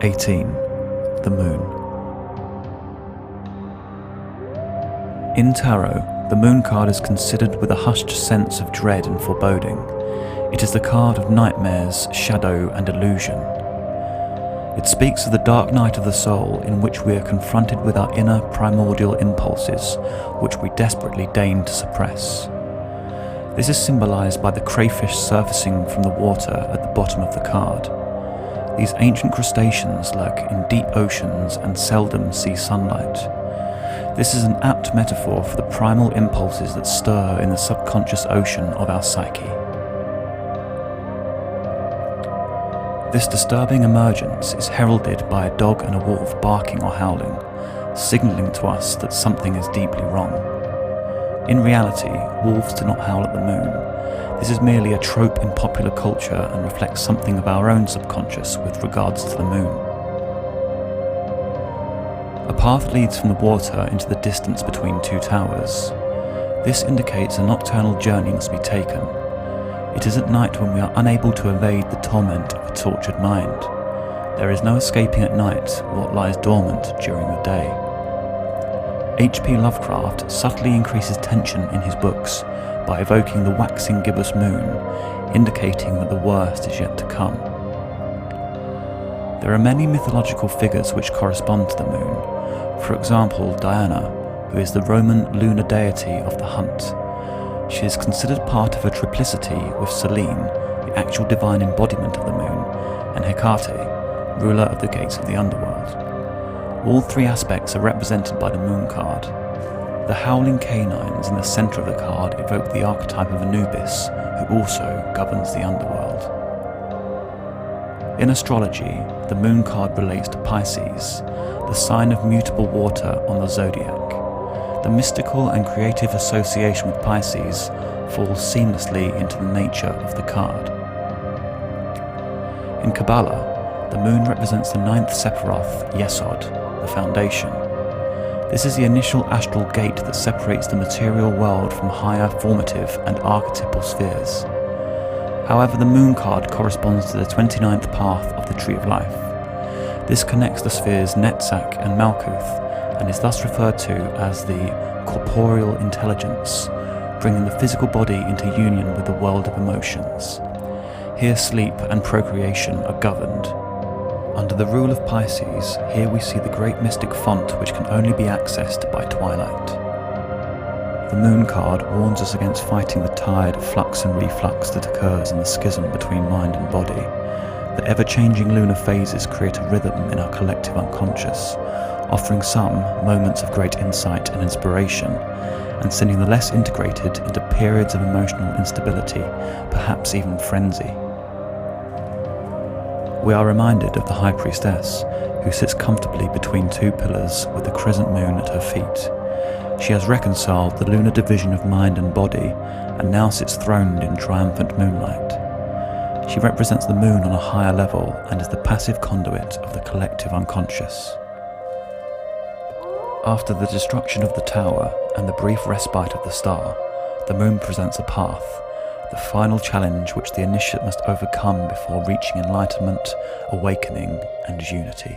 18. The Moon. In tarot, the Moon card is considered with a hushed sense of dread and foreboding. It is the card of nightmares, shadow, and illusion. It speaks of the dark night of the soul in which we are confronted with our inner primordial impulses, which we desperately deign to suppress. This is symbolized by the crayfish surfacing from the water at the bottom of the card. These ancient crustaceans lurk in deep oceans and seldom see sunlight. This is an apt metaphor for the primal impulses that stir in the subconscious ocean of our psyche. This disturbing emergence is heralded by a dog and a wolf barking or howling, signaling to us that something is deeply wrong. In reality, wolves do not howl at the moon. This is merely a trope in popular culture and reflects something of our own subconscious with regards to the moon. A path leads from the water into the distance between two towers. This indicates a nocturnal journey must be taken. It is at night when we are unable to evade the torment of a tortured mind. There is no escaping at night what lies dormant during the day. H.P. Lovecraft subtly increases tension in his books by evoking the waxing gibbous moon, indicating that the worst is yet to come. There are many mythological figures which correspond to the moon. For example, Diana, who is the Roman lunar deity of the hunt. She is considered part of a triplicity with Selene, the actual divine embodiment of the moon, and Hecate, ruler of the gates of the underworld. All three aspects are represented by the moon card. The howling canines in the centre of the card evoke the archetype of Anubis, who also governs the underworld. In astrology, the moon card relates to Pisces, the sign of mutable water on the zodiac. The mystical and creative association with Pisces falls seamlessly into the nature of the card. In Kabbalah, the moon represents the ninth Sephiroth, Yesod, the foundation. This is the initial astral gate that separates the material world from higher formative and archetypal spheres. However, the moon card corresponds to the 29th path of the Tree of Life. This connects the spheres Netzach and Malkuth, and is thus referred to as the corporeal intelligence, bringing the physical body into union with the world of emotions. Here sleep and procreation are governed. Under the rule of Pisces, here we see the great mystic font which can only be accessed by twilight. The moon card warns us against fighting the tide of flux and reflux that occurs in the schism between mind and body. The ever-changing lunar phases create a rhythm in our collective unconscious, offering some moments of great insight and inspiration, and sending the less integrated into periods of emotional instability, perhaps even frenzy. We are reminded of the High Priestess, who sits comfortably between two pillars with the crescent moon at her feet. She has reconciled the lunar division of mind and body, and now sits throned in triumphant moonlight. She represents the moon on a higher level and is the passive conduit of the collective unconscious. After the destruction of the tower and the brief respite of the star, the moon presents a path, the final challenge which the initiate must overcome before reaching enlightenment, awakening, and unity.